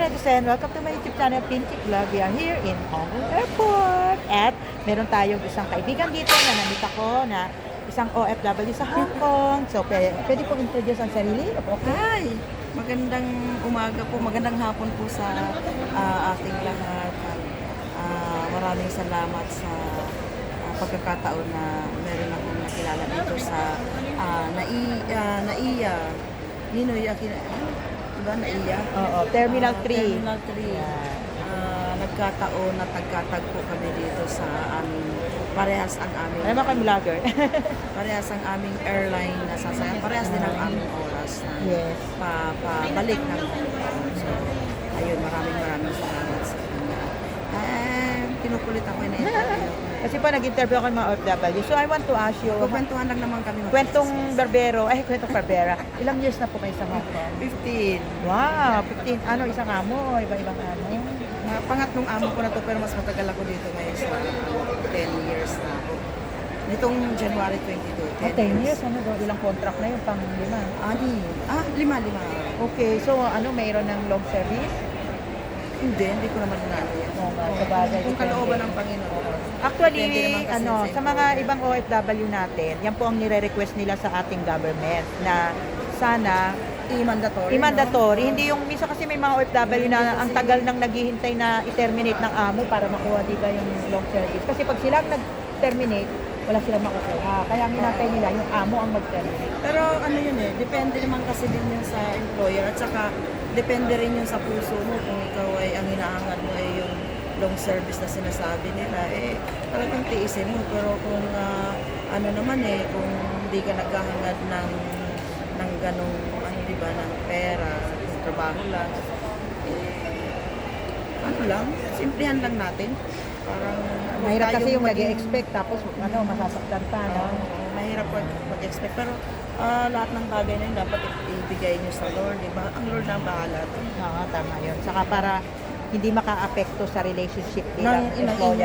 netizen, welcome to my YouTube channel, Pinky Vlog. We are here in Hong Kong Airport. At meron tayong isang kaibigan dito na nandito ko na isang OFW sa Hong Kong. So, pwede po introduce ang sarili? Okay. Hi! Magandang umaga po, magandang hapon po sa ating lahat. Maraming salamat sa pagkakataon na meron akong nakilala dito sa Naiya. Ninoy Aquino. Diba Naiya? Oo, Terminal 3. Terminal 3. Yeah. Nagkataon na tagkatagpo kami dito sa aming, parehas ang aming, Alam mo kayo vlogger? parehas ang aming airline na sasakyan, parehas din ang aming oras na Yes. pabalik ng Hong Kong. So, ayun, maraming salamat sa kanya. Kinukulit ako na interview. Kasi po nag-interview ako ng mga OFW. So, I want to ask you, Kukwentuhan lang naman kami. kwentong Barbera. Ilang years na po kayo sa Hong Kong? 15. Wow, 15. Ano, isang amo? Iba-ibang amo? Pangatlong amo ko na to, pero mas matagal ako dito ngayon sa 10 years na ako. Nitong January 22, 10 years. Ano daw? Ilang contract na yun? Pang 5? Lima. Okay, so ano, mayroon ng long service? Hindi ko naman na yan. Oo nga, sa bagay. Kung kalooban ng Panginoon. Actually, Depende naman kasi sa mga ibang OFW natin, yan po ang nire-request nila sa ating government na sana I-mandatory. Hindi yung minsan kasi may mga OFW na ang tagal nang naghihintay na i-terminate ng amo para makuha diba yung long service. Kasi pag silang nag-terminate, wala silang makukuha. Kaya ang hinantay nila yung amo ang mag-terminate. Pero ano yun depende naman kasi din yun sa employer at saka depende rin yun sa puso mo kung ikaw ay ang hinahangad mo ay yung long service na sinasabi nila talagang tiisin mo. Pero kung ano naman kung hindi ka naghahangad ng ganong diba, ng pera, ng trabaho lang, ano lang, simplihan lang natin. Parang Mahirap kasi yung nag-expect tapos masasaktan pa, no? Mahirap mag-expect. Pero lahat ng bagay na yun dapat ibigay nyo sa Lord, diba? Ang Lord na bahala. Oo, tama yun. Saka para hindi maka-apekto sa relationship Ng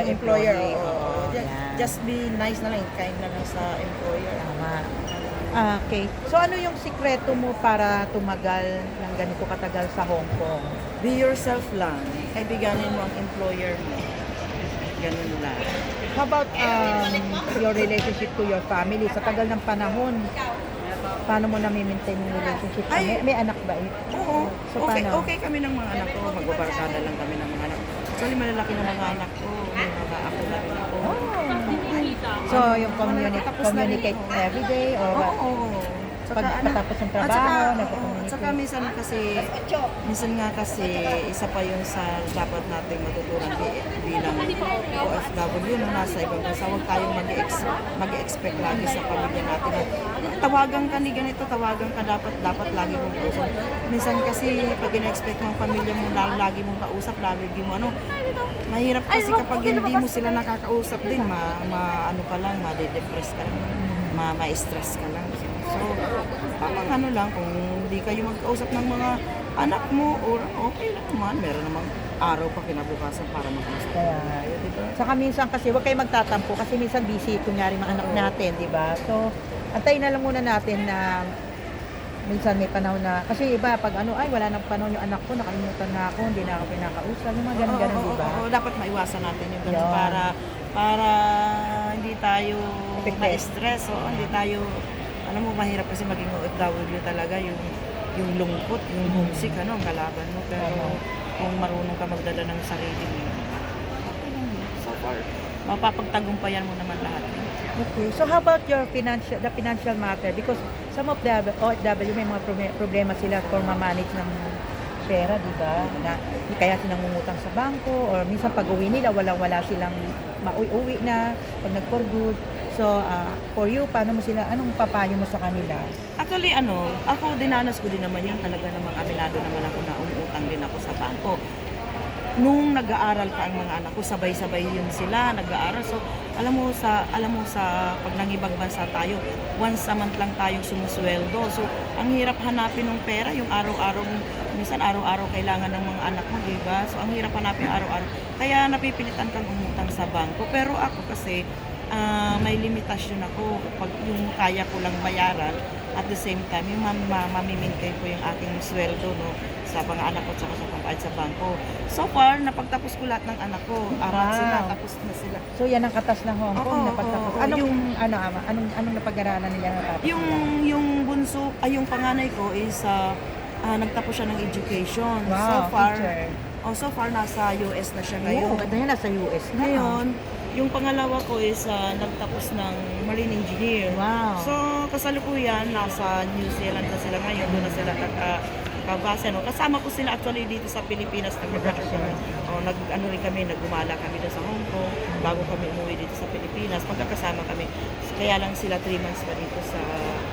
employer. Oo, Just be nice na lang, kind na lang sa employer. Tama. Okay. So ano yung sikreto mo para tumagal ng ganito katagal sa Hong Kong? Be yourself lang. Kaibiganin mo ang employer mo. Ganun lang. How about your relationship to your family? Sa tagal ng panahon, paano mo na-maintain yung relationship? May anak ba? Oo. So, Okay kami ng mga anak ko. Magbabarkada lang kami ng mga anak ko. Actually, malalaki ng mga anak ko. May mga ako na rin ako. So, yung communicate every day or pagkatapos ng trabaho, At saka minsan nga kasi isa pa yun sa dapat nating matutunan bilang OFW na nasa ibang bansa. Huwag tayong mag-expect lagi sa pamilya natin. Tawagan ka ni ganito, tawagan ka, dapat lagi mong kausap. Minsan kasi pag ina-expect mo ang pamilya mo na lagi mong kausap, lagi mo mahirap kasi kapag hindi mo sila nakakausap din, ano ka lang, ma-depress ka lang, ma-stress ka lang. So, tamang lang, kung hindi kayo mag-kausap ng mga anak mo, okay lang naman, meron namang araw pa kinabukasan para mag-kausap. Kaya, diba? Saka minsan kasi, huwag kayo magtatampo kasi minsan busy, kunyari mga anak natin, di ba? So, antayin na lang muna natin na minsan may panahon na, kasi iba, pag wala nang panahon yung anak ko, nakalimutan na ako, hindi na ako pinakausap, yung mga ganun-ganun, di ba? Oo, dapat maiwasan natin yung ganun para hindi tayo ma-stress o hindi tayo, mahirap kasi maging OFW talaga yung lungkot, yung homesick, ang kalaban mo. Pero kung marunong ka magdala ng sarili mo, so far, mapapagtagumpayan mo naman lahat. Okay. So how about the financial matter? Because some of the OFW may mga problema sila for ma-manage ng pera, di ba? Kaya sinangungutang sa bangko or minsan pag-uwi nila, wala silang mauwi na pag nag-for good. So, for you, anong papayo mo sa kanila? Actually, ako dinanas ko din naman yan. Talaga namang aminado naman ako na umutang din ako sa bangko. Nung nag-aaral pa ang mga anak ko, sabay-sabay yun sila, nag-aaral. So, alam mo sa pag nangibang bansa tayo, once a month lang tayong sumusweldo. So, ang hirap hanapin ng pera, yung araw-araw, minsan araw-araw kailangan ng mga anak mo, diba? So, ang hirap hanapin araw-araw. Kaya napipilitan kang umutang sa bangko. Pero ako kasi, may limitasyon ako. Pag yung kaya ko lang bayaran, at the same time, yung mamimintain ko yung aking sweldo, no, sa mga anak ko, tsaka sa pambayad sa bangko. So far, napagtapos ko lahat ng anak ko. Apat Wow. sila, tapos na sila. So yan ang katas ng Hong Kong Oo, na pagtapos. oo, Anong, yung- ano, ama? Anong napag-aralan nila natapos nila? Yung bunso, yung panganay ko is nagtapos siya ng education. Wow, teacher. So far nasa US na siya Ngayon, ngayon. ganda yan, nasa US na. Ngayon, yung pangalawa ko is nagtapos ng marine engineer. Wow. So, kasalukuyan, nasa New Zealand na sila ngayon. Doon na sila kabase. No? Kasama ko sila actually dito sa Pilipinas. Nag-ano rin kami, naggumala kami doon sa Hong Kong bago kami umuwi dito sa Pilipinas. Magkakasama kami. Kaya lang sila 3 months pa dito sa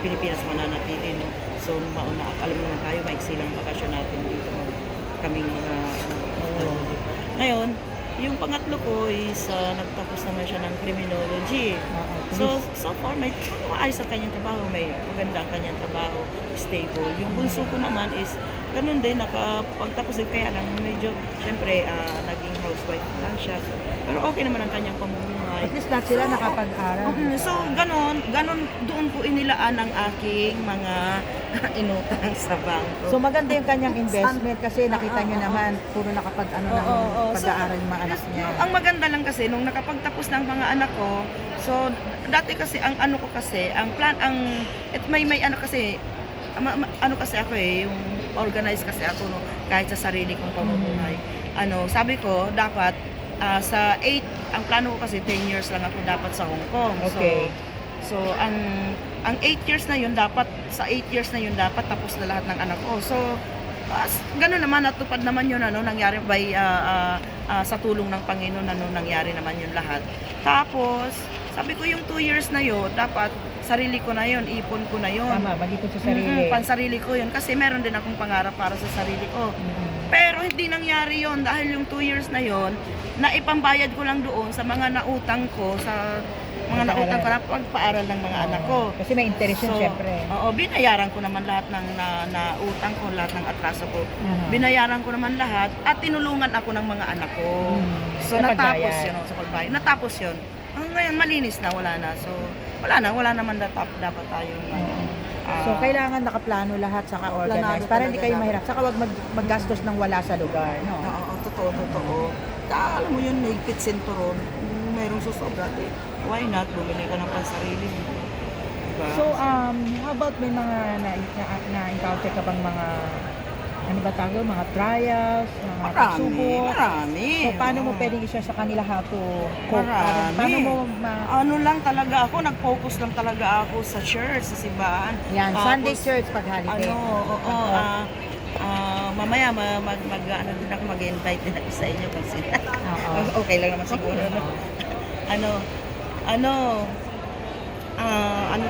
Pilipinas mananatili. No? So, mauna, alam mo naman tayo, maiksi lang bakasyon natin dito. Kaming mga ngayon, yung pangatlo ko is nagtapos naman siya ng criminology. So far, may maayos ang kanyang trabaho, may maganda ang kanyang trabaho, stable. Yung bunso ko naman is, ganun din, nakapagtapos din, kaya lang medyo, syempre, naging housewife lang siya. Pero okay naman ang kanyang pamumuhay. At least lahat sila nakapag-aral. So, ganon, doon ko inilaan ang aking mga inutang sa bangko. So maganda yung kanyang investment kasi nakita nyo naman puro nakapag-ano ng So, pag-aaral yung mga anak niya. Ang maganda lang kasi nung nakapagtapos ng mga anak ko, so dati kasi ang ano ko kasi, ang plan may ano kasi ano kasi ako yung organized kasi ako no, kahit sa sarili kong pamumuhay. Sabi ko dapat sa 8, ang plano ko kasi 10 years lang ako dapat sa Hong Kong. Okay. So ang 8 years na yun dapat, sa 8 years na yun dapat tapos na lahat ng anak ko. So gano'n naman, natupad naman yun, nangyari by sa tulong ng Panginoon, nangyari naman yun lahat. Tapos, sabi ko yung 2 years na yun, dapat sarili ko na yun, ipon ko na yun. Tama, mag-ipon sa sarili. Pansarili ko yun, kasi meron din akong pangarap para sa sarili ko. Pero hindi nangyari yon dahil yung 2 years na yon, naipambayad ko lang doon sa mga nautang ko, sa mga nautang ko na pagpaaral ng mga anak ko. Kasi may interest yun, syempre. Oo, binayaran ko naman lahat ng nautang ko, lahat ng atraso ko. Binayaran ko naman lahat at tinulungan ako ng mga anak ko. So natapos yun, sa pagbayad. Natapos yun. Ngayon malinis na, wala na. So wala naman dapat tayong So kailangan nakaplano lahat, saka organize, para hindi kayo mahirap. Saka wag maggastos ng wala sa lugar, no? Oo, totoo. Alam mo yun, may pit sinturon. Mayroong susobra. Why not? Bumili ka ng pansarili. Diba? So, how about may mga na-encounter ka bang mga, ano ba tawag, mga trials, mga pagsubok? Marami. So, paano mo pwedeng i-share sa kanila how to cope? Marami. Paano mo Ano lang talaga ako, nag-focus lang talaga ako sa church, sa simbahan. yan, Tapos, Sunday church pag holiday. Mamaya din ako mag-invite din ako sa inyo kasi okay lang naman siguro. Ano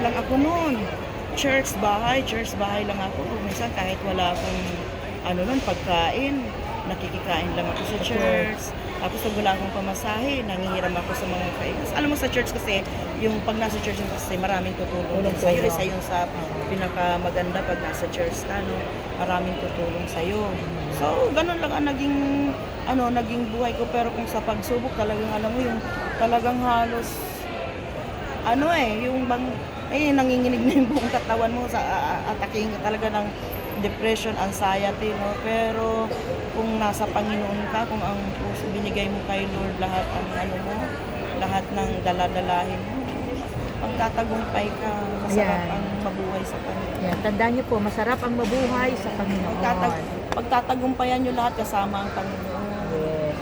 lang ako noon. Church bahay lang ako. Minsan kahit wala akong pagkain, nakikikain lang ako sa church. Tapos pag wala akong pamasahe, nangihiram ako sa mga kaibigan. Alam mo sa church kasi, yung pag nasa church kasi maraming tutulong sa'yo. Isa yung sa pinakamaganda pag nasa church ka, no? Maraming tutulong sa'yo. So, ganun lang ang naging buhay ko. Pero kung sa pagsubok, talagang alam mo yung talagang halos yung nanginginig na yung buong katawan mo sa ataking ka talaga ng depression, anxiety, no? Pero kung nasa Panginoon ka, kung ang puso binigay mo kay Lord lahat lahat ng daladalahin mo, pagtatagumpay ka, masarap ang mabuhay sa Panginoon. Yan, tandaan niyo po, masarap ang mabuhay sa Panginoon. Pagtatagumpayan niyo lahat kasama ang Panginoon. Yes.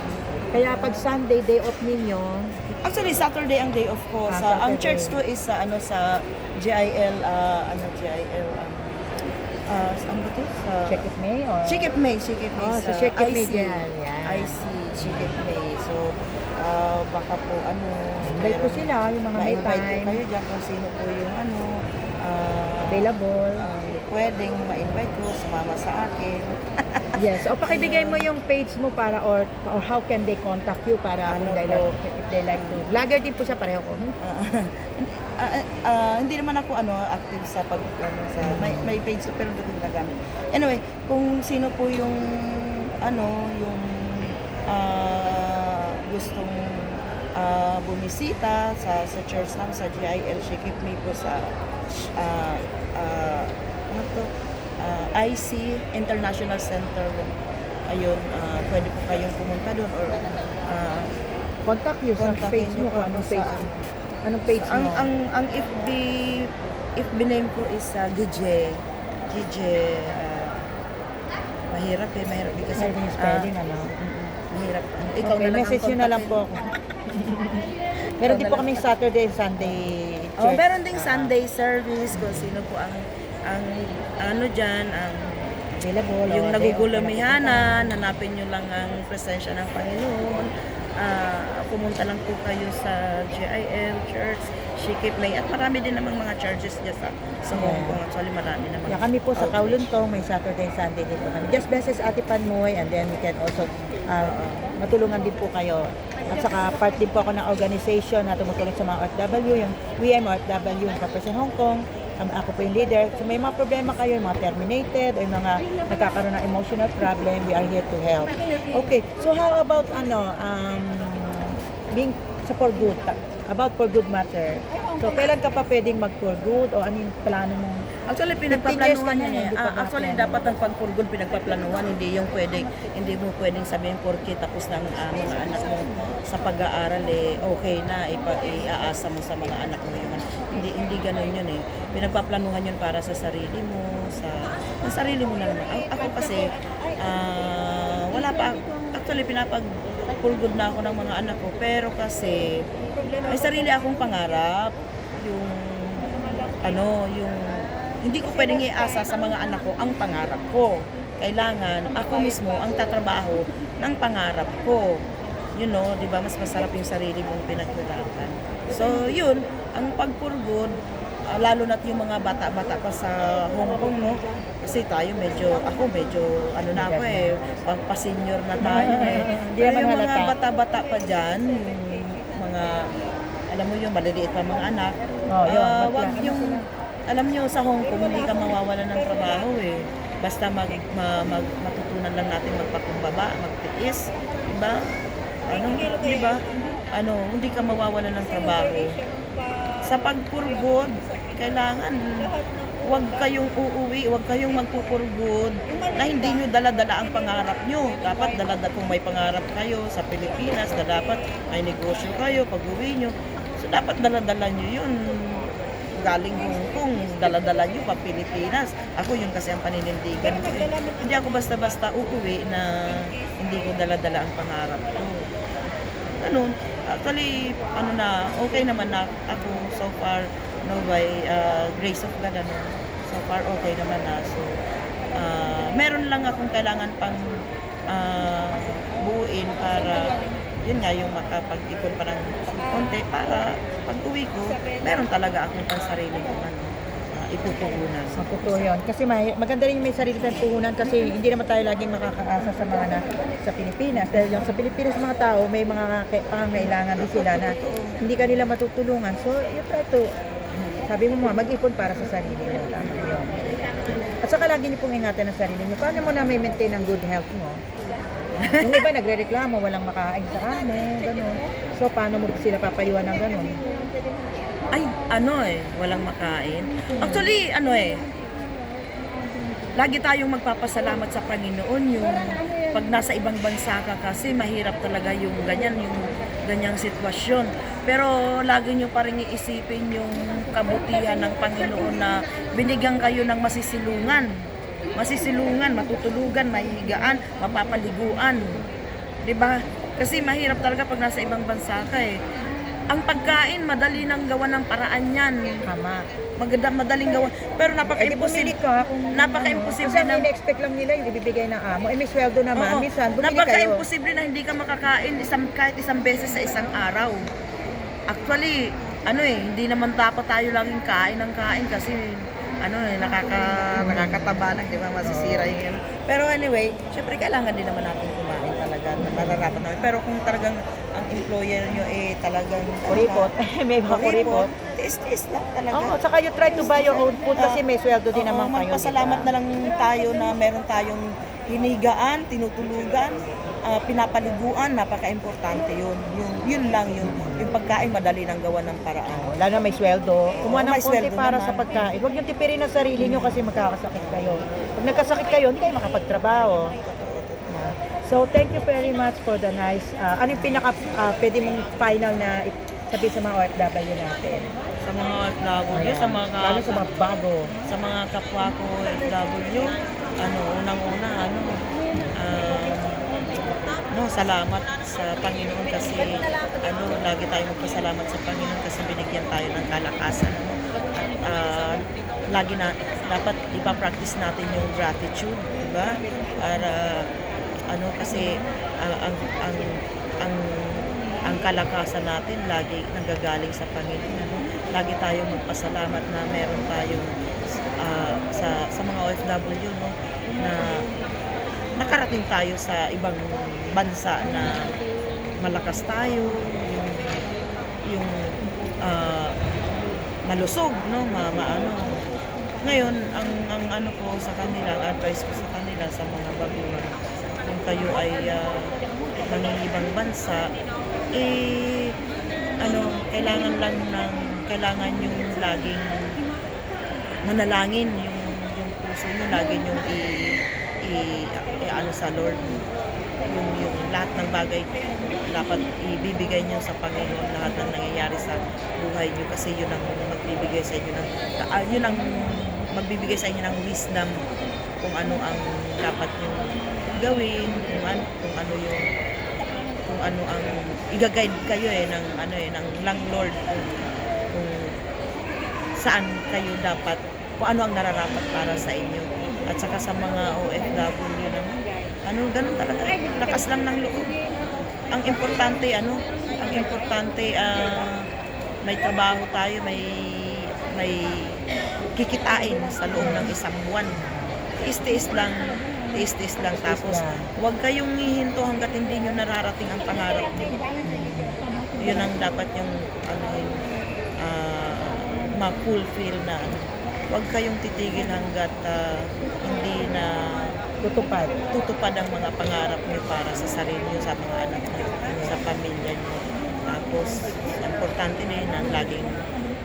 Kaya pag Sunday, day off ninyo, Actually, Saturday ang day off ko. Ang church ko is sa GIL, ano ba ito? check it May or? Shikip May. Sa Check It May dyan. I see, Shikip May. So, baka po Invite ko sila, yung mga may ma-invite ko time, kayo dyan kung sino po yung available. pwedeng ma-invite ko, sumama sa akin. Yes. O pakibigay mo yung page mo para or how can they contact you para kung if they like to. Vlogger din po siya, pareho ko. Hindi naman ako active sa may page pero hindi ko ginagamit. Anyway, kung sino po yung gustong bumisita sa church namin sa GIL, Shikip Me po sa ano to? IC International Center. Ayun, pwede po kayong pumunta doon or Contact you sa Kontakin page niyo mo. po Anong sa page? ano. Anong page mo? ang FB name ko is GJ mahirap kasi Mahirap yung spelling, ano? mahirap. Ikaw Okay, na lang message ang nyo na lang po kontakin. ako. Meron din po kaming Saturday, Sunday Oh, church. meron ding Sunday service kung sino po ang ano diyan ang Available. yung o nagugulamihanan, hanapin nyo lang ang presensya ng Panginoon. Pumunta lang po kayo sa GIL Church, Shikip May, at marami din namang mga churches dyan sa Hong Kong. Actually, marami namang Yeah, kami po sa outreach. Kowloon may Saturday and Sunday din po kami. Just message Ate Panmoy and then we can also matulungan din po kayo. At saka part din po ako ng organization na tumutulong sa mga OFW, yung WM OFW in Corporation Hong Kong. Ako po yung leader. So may mga problema kayo, yung mga terminated, o yung mga nagkakaroon ng emotional problem, we are here to help. Okay, so how about being sa for good, about for good matter. So kailan ka pa pwedeng mag for good o ano yung plano mo? Actually, 15 years pinagpaplanuhan ka na, niya. hindi pa ba Actually, plano? dapat ang pagpurgol pinagpaplanuhan, hindi mo pwedeng sabihin porke tapos ng mga anak mo sa pag-aaral okay na iaasa mo sa mga anak mo yung hindi ganoon yun Pinagpaplanuhan yun para sa sarili mo, sa sarili mo na naman. Ako kasi wala pa actually pinapagpurgod na ako ng mga anak ko pero kasi may sarili akong pangarap yung hindi ko pwedeng iasa sa mga anak ko ang pangarap ko. Kailangan ako mismo ang tatrabaho ng pangarap ko. You know, di ba, mas masarap yung sarili mong pinaghirapan. So, yun, ang pagpurgod, lalo na't yung mga bata-bata pa sa Hong Kong, no? Kasi ako medyo, pa-senior na tayo Hindi Pero naman yung mga halata. bata-bata pa dyan, yung mga, alam mo yung maliliit pa mga anak, Oh, yun, wag yung, alam nyo sa Hong Kong, hindi ka mawawalan ng trabaho Basta matutunan lang natin magpakumbaba, magtiis, diba? Diba? Hindi ka mawawalan ng trabaho. Sa pagpurgod, kailangan huwag kayong uuwi, huwag kayong magpupurgod na hindi nyo dala-dala ang pangarap nyo. Dapat kung may pangarap kayo sa Pilipinas, na dapat may negosyo kayo pag-uwi nyo. So dapat dala-dala nyo yun. Galing Hong Kong, dala-dala nyo pa Pilipinas. Ako yun kasi ang paninindigan ko. Hindi ako basta-basta uuwi na hindi ko dala-dala ang pangarap ko. Actually, okay naman na ako so far, by grace of God, so far okay naman na. So, meron lang akong kailangan pang buuin para, yun nga, yung makapag-ipon pa ng konti para pag uwi ko, meron talaga akong pansarili kong ipupuhunan. Totoo yun. Kasi maganda rin yung may sarili tayong puhunan kasi hindi naman tayo laging makakaasa sa mga sa Pilipinas. Dahil yung sa Pilipinas mga tao, may mga pangangailangan din sila na hindi ka nila matutulungan. So, you try to, sabi mo mag-ipon para sa sarili mo. Tama yun. At saka lagi niyo pong ingatan ang sarili niyo. Paano mo na may maintain ang good health mo? Yung iba nagre-reklamo, walang makain sa kanin, gano'n. So, paano mo sila papayuhan ng gano'n? Walang makain. Actually, lagi tayong magpapasalamat sa Panginoon yung pag nasa ibang bansa ka kasi mahirap talaga yung ganyang sitwasyon. Pero lagi nyo pa rin iisipin yung kabutihan ng Panginoon na binigyan kayo ng masisilungan, matutulugan, mahihigaan, mapapaliguan. 'Di ba? Kasi mahirap talaga pag nasa ibang bansa ka Ang pagkain, madali nang gawa ng paraan yan. Tama. Madaling gawa. Pero napaka-imposible. Napaka-imposible Kasi na. expect lang nila yung ibibigay ng amo. May sweldo naman. Oo. Minsan, bumili kayo. Napaka-imposible na hindi ka makakain kahit isang beses sa isang araw. Actually, hindi naman dapat tayo laging kain ng kain kasi nakakataba na, di ba, masisira yung Pero anyway, syempre kailangan din naman natin kumain talaga, nararapat namin. Pero kung talagang ang employer nyo talagang Kuripot. May mga kuripot. Tiis-tiis lang talaga. Oo, saka you try to buy your own food kasi may sweldo din naman kayo. Magpasalamat na lang tayo na meron tayong hinigaan, tinutulugan, pinapaliguan, napaka-importante yun. Yun lang yun. Yung pagkain, madali nang gawa ng paraan. Lalo na may sweldo. Kumuha ng may konti sweldo para naman. sa pagkain. Huwag niyong tipirin ang sarili niyo kasi magkakasakit kayo. Pag nagkasakit kayo, hindi kayo makapagtrabaho. So, thank you very much for the nice, ano yung pwede mong final na sabihin sa mga OFW natin? Sa mga OFW, Lalo sa mga bago. sa mga kapwa ko OFW, unang-una, salamat sa Panginoon kasi, lagi tayong magpasalamat sa Panginoon kasi binigyan tayo ng kalakasan. Lagi na, dapat ipapractice natin yung gratitude, di ba? Para, kasi, ang kalakasan natin lagi nanggagaling sa Panginoon. Lagi tayong magpasalamat na meron tayong sa mga OFW, no, na nakarating tayo sa ibang bansa na malakas tayo, yung malusog, no, Ngayon, ang ano ko sa kanila, ang advice ko sa kanila sa mga baguhan, kung kayo ay mangingibang bansa, kailangan yung laging manalangin yung puso nyo, lagi yung sa Lord, yung lahat ng bagay dapat ibibigay nyo sa Panginoon, lahat ng nangyayari sa buhay nyo kasi yun ang magbibigay sa inyo ng wisdom kung ano ang dapat nyo gawin, kung ano ang i-guide kayo ng lang Lord kung saan kayo dapat, kung ano ang nararapat para sa inyo. At saka sa mga OFW naman, ganun talaga, lakas lang ng loob. Ang importante, may trabaho tayo, may kikitain sa loob ng isang buwan. Tiis-tiis lang, tapos huwag kayong hihinto hanggat hindi nyo nararating ang pangarap niyo. Yun ang dapat yung ma-fulfill na huwag kayong titigil hanggat hindi na tutupad ang mga pangarap niyo para sa sarili niyo, sa mga anak niyo, sa pamilya niyo. Tapos importante din ang laging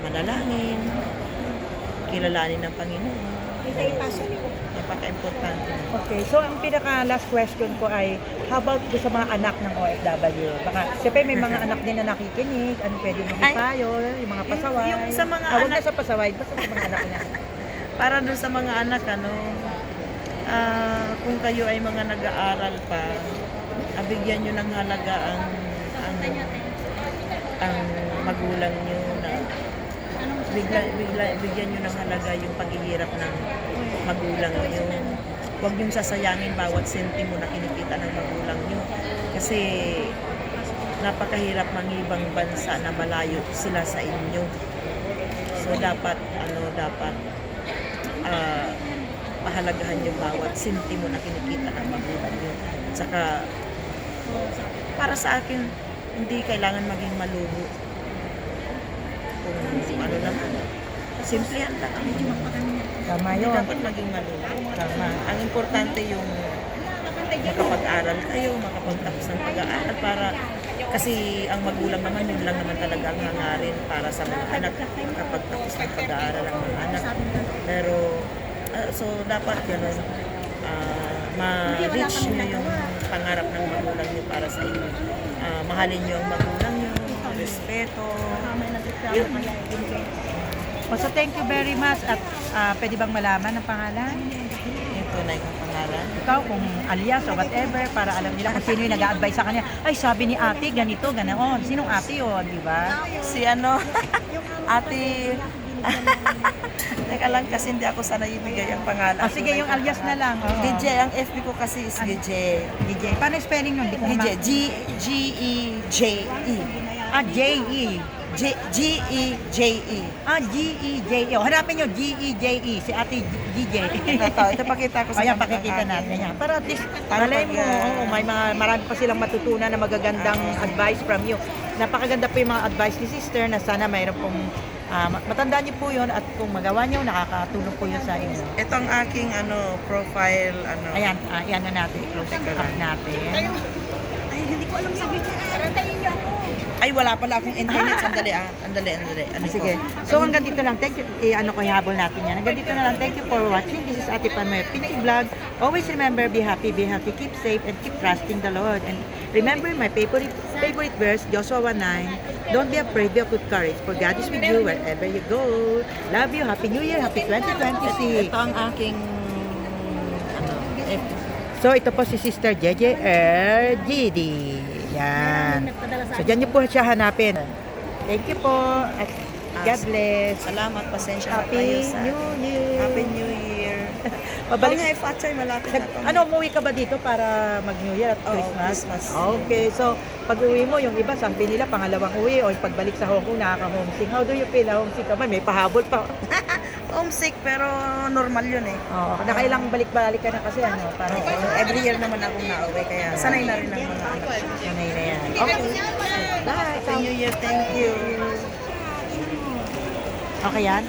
manalangin, kilalanin ng Panginoon. Napaka-importante. Okay, so ang pinaka-last question ko ay, how about sa mga anak ng OFW? Baka, siyempre may mga anak din na nakikinig, ano pwede mong ipayo, yung mga pasaway. Yung sa mga Huwag anak, na sa pasaway, basta sa mga anak niya. para dun sa mga anak, kung kayo ay mga nag-aaral pa, bigyan nyo ng halaga ang magulang nyo na bigyan nyo ng halaga yung paghihirap ng magulang nyo. Huwag nyo sasayangin bawat sentimo na kinikita ng magulang nyo. Kasi napakahirap mangibang bansa na malayo sila sa inyo. So dapat pahalagahan yung bawat sentimo na kinikita ng magulang nyo. At saka para sa akin, hindi kailangan maging maluho. Kung ano naman, simplihan lang. Tama Hindi yun. dapat maging maluho. Tama. Ang importante yung makapag-aral kayo, makapagtapos ng pag-aaral para kasi ang magulang naman, yun lang naman talaga ang hangarin para sa mga anak, makapagtapos ng pag-aaral ang mga anak. Pero, so dapat gano'n, ma-reach nyo yung pangarap ng magulang nyo para sa inyo. Mahalin nyo ang magulang nyo, respeto. So thank you very much at pwede bang malaman ang pangalan? Yung tunay kong pangalan. Ikaw kung alias o whatever para alam nila kung sino yung nag-a-advise sa kanya. Ay, sabi ni ate, ganito, ganoon. Sinong ate yun, di ba? Si ate, teka lang kasi hindi ako sana ibigay ang pangalan. Sige, yung alias na lang. Oh. DJ, ang FB ko kasi is DJ. DJ. Paano yung spelling nun? Di ko DJ, ma- G-E-J-E. J-E. G-E-J-E. G-E-J-E. Oh, hanapin nyo, G-E-J-E. Si ate DJ. Ito pakita ko sa Ayan, kanila. pakikita natin yan. Para at least, Para malay pag, mo, marami pa silang matutunan na magagandang advice from you. Napakaganda po yung mga advice ni sister na sana mayroon pong Matandaan niyo po yun at kung magawa niyo, nakakatulong po yun sa inyo. Ito ang aking profile Ayan, ayan na natin. Close up natin. Ay, hindi ko alam sabihin. Ay, wala pala akong internet. Sandali. Ano Sige. So hanggang dito lang. Thank you. Ihabol natin yan. Hanggang dito na lang. Thank you for watching. This is Ate Panoy Pinoy Vlog. Always remember, be happy, keep safe, and keep trusting the Lord. And remember my favorite verse, Joshua 1:9. Don't be afraid, be of good courage, for God is with you wherever you go. Love you. Happy New Year. Happy 2026. Ito ang aking So, ito po si Sister Jeje RGD. Yan. So, dyan niyo po siya hanapin. Thank you po. At God bless. Salamat, pasensya na kayo Happy sa New Year. Happy New Year. Pabalik. Ang Fatchay, malapit na to. Umuwi ka ba dito para mag-New Year at Oo, Christmas? Christmas. Okay. So, pag uwi mo, yung iba, sabi nila, pangalawang uwi o pagbalik sa Hong Kong, nakaka-homesick. How do you feel? Homesick ka ba? May pahabol pa. Homesick, pero normal yun eh. Oo. Nakailang balik-balik ka na kasi, parang Every year naman akong nauwi, kaya sanay na rin ang mga anak. sanay na yan. Okay. Bye. Happy New Year, thank you. Okay yan?